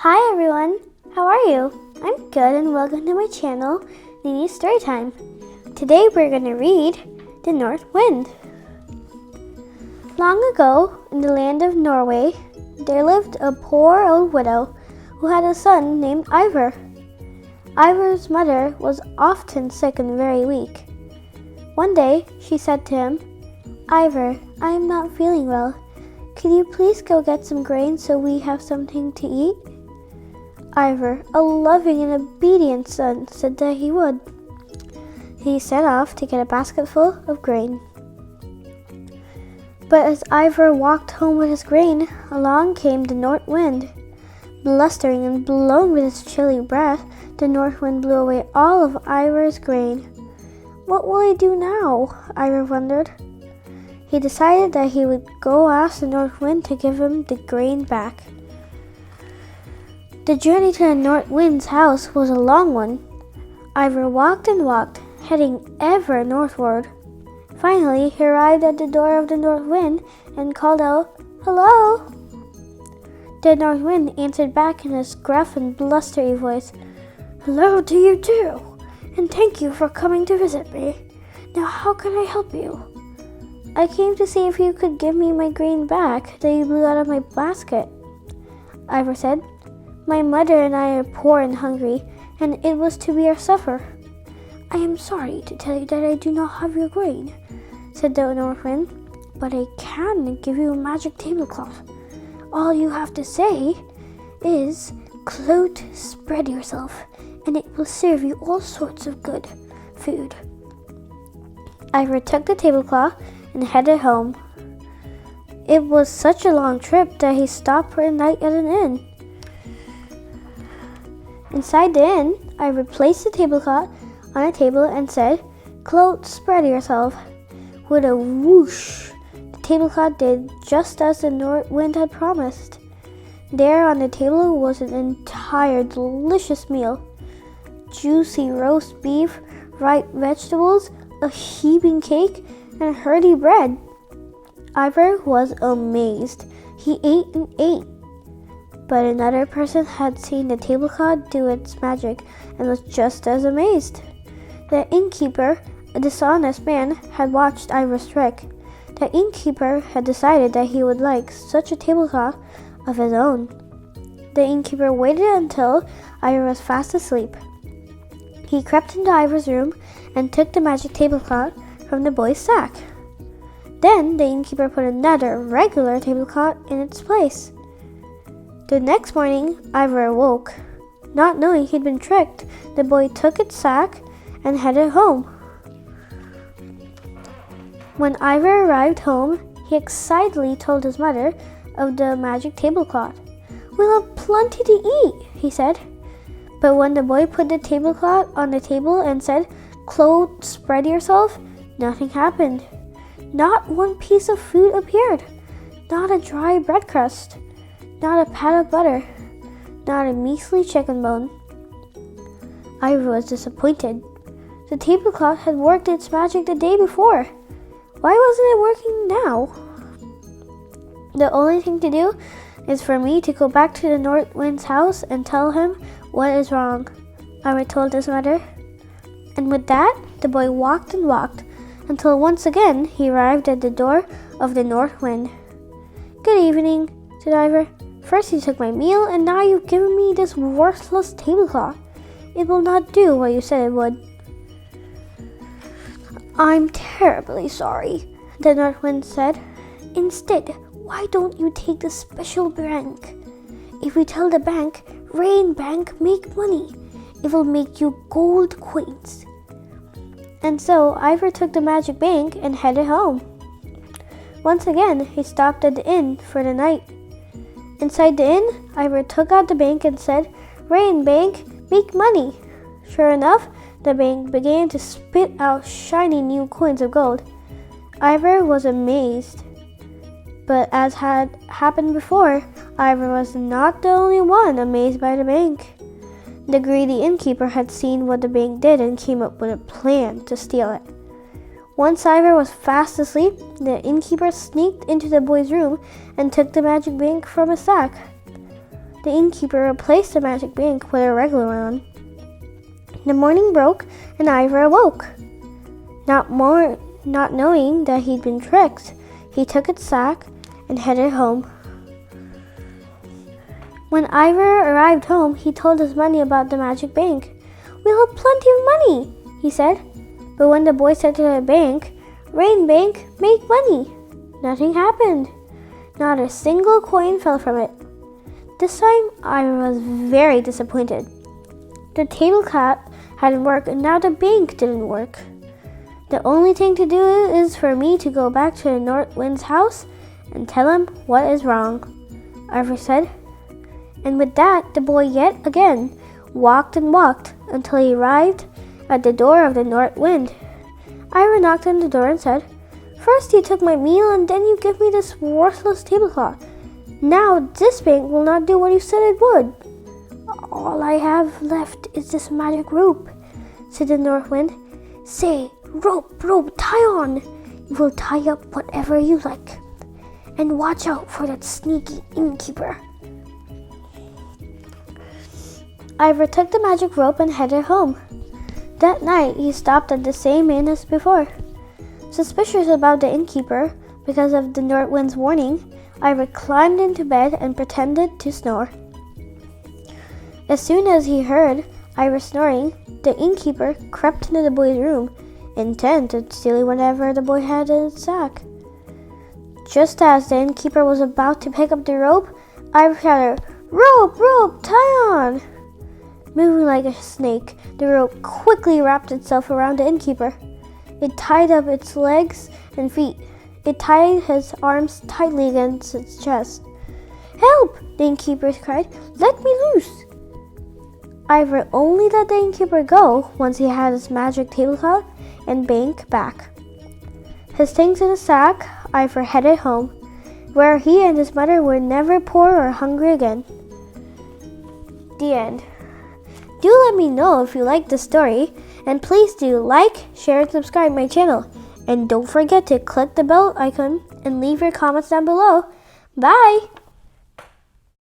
Hi everyone, how are you? I'm good and welcome to my channel, Nini's Storytime. Today we're going to read The North Wind. Long ago, in the land of Norway, there lived a poor old widow who had a son named Ivor. Ivor's mother was often sick and very weak. One day, she said to him, "Ivor, I am not feeling well. Could you please go get some grain so we have something to eat?" Ivor, a loving and obedient son, said that he would. He set off to get a basket full of grain. But as Ivor walked home with his grain, along came the north wind. Blustering and blowing with its chilly breath, the north wind blew away all of Ivor's grain. What will he do now? Ivor wondered. He decided that he would go ask the north wind to give him the grain back. The journey to the north wind's house was a long one. Ivor walked and walked, heading ever northward. Finally, he arrived at the door of the north wind and called out, "Hello!" The north wind answered back in his gruff and blustery voice, "Hello to you too, and thank you for coming to visit me. Now how can I help you?" "I came to see if you could give me my grain back that you blew out of my basket," Ivor said. "My mother and I are poor and hungry, and it was to be our supper." "I am sorry to tell you that I do not have your grain," said the north wind, "but I can give you a magic tablecloth. All you have to say is, 'Cloth, spread yourself,' and it will serve you all sorts of good food." Ivor took the tablecloth and headed home. It was such a long trip that he stopped for the night at an inn. Inside the inn, Ivor placed the tablecloth on a table and said, "Cloth, spread yourself." With a whoosh, the tablecloth did just as the north wind had promised. There on the table was an entire delicious meal. Juicy roast beef, ripe vegetables, a heaping cake, and hearty bread. Ivor was amazed. He ate and ate. But another person had seen the tablecloth do its magic and was just as amazed. The innkeeper, a dishonest man, had watched Ivor's trick. The innkeeper had decided that he would like such a tablecloth of his own. The innkeeper waited until Ivor was fast asleep. He crept into Ivor's room and took the magic tablecloth from the boy's sack. Then the innkeeper put another regular tablecloth in its place. The next morning, Ivor awoke. Not knowing he'd been tricked, the boy took its sack and headed home. When Ivor arrived home, he excitedly told his mother of the magic tablecloth. "We'll have plenty to eat," he said. But when the boy put the tablecloth on the table and said, "Cloth, spread yourself," nothing happened. Not one piece of food appeared. Not a dry bread crust. Not a pat of butter. Not a measly chicken bone. Ivor was disappointed. The tablecloth had worked its magic the day before. Why wasn't it working now? "The only thing to do is for me to go back to the north wind's house and tell him what is wrong," Ivor told his mother. And with that, the boy walked and walked until once again he arrived at the door of the north wind. "Good evening," said Ivor. "First you took my meal, and now you've given me this worthless tablecloth. It will not do what you said it would." "I'm terribly sorry," the north wind said. "Instead, why don't you take the special bank? If we tell the bank, 'Rain Bank, make money,' it will make you gold coins." And so Ivor took the magic bank and headed home. Once again, he stopped at the inn for the night. Inside the inn, Ivor took out the bank and said, "Rain Bank, make money." Sure enough, the bank began to spit out shiny new coins of gold. Ivor was amazed. But as had happened before, Ivor was not the only one amazed by the bank. The greedy innkeeper had seen what the bank did and came up with a plan to steal it. Once Ivor was fast asleep, the innkeeper sneaked into the boy's room and took the magic bank from his sack. the innkeeper replaced the magic bank with a regular one. The morning broke, and Ivor awoke. Not knowing that he'd been tricked, he took his sack and headed home. When Ivor arrived home, he told his money about the magic bank. "We'll have plenty of money," he said. But when the boy said to the bank, "Rain bank, make money," nothing happened. Not a single coin fell from it. This time, Ivor was very disappointed. The tablecloth hadn't worked, and now the bank didn't work. "The only thing to do is for me to go back to the North Wind's house and tell him what is wrong," Ivor said. And with that, the boy yet again walked and walked until he arrived at the door of the North Wind. Ivor knocked on the door and said, "First you took my meal, and then you give me this worthless tablecloth. Now this bank will not do what you said it would." "All I have left is this magic rope," said the North Wind. "Say, rope, tie on. You will tie up whatever you like. And watch out for that sneaky innkeeper." Ivor took the magic rope and headed home. That night, he stopped at the same inn as before. Suspicious about the innkeeper because of the North Wind's warning, Ivor climbed into bed and pretended to snore. As soon as he heard Ivor snoring, the innkeeper crept into the boy's room, intent on stealing whatever the boy had in his sack. Just as the innkeeper was about to pick up the rope, Ivor shouted, Rope, tie on!" Moving like a snake, the rope quickly wrapped itself around the innkeeper. It tied up its legs and feet. It tied his arms tightly against its chest. "Help!" the innkeeper cried. "Let me loose!" Ivor only let the innkeeper go once he had his magic tablecloth and bank back. His things in a sack, Ivor headed home, where he and his mother were never poor or hungry again. The end. Do let me know if you liked the story, and please do like, share, and subscribe my channel. And don't forget to click the bell icon and leave your comments down below. Bye!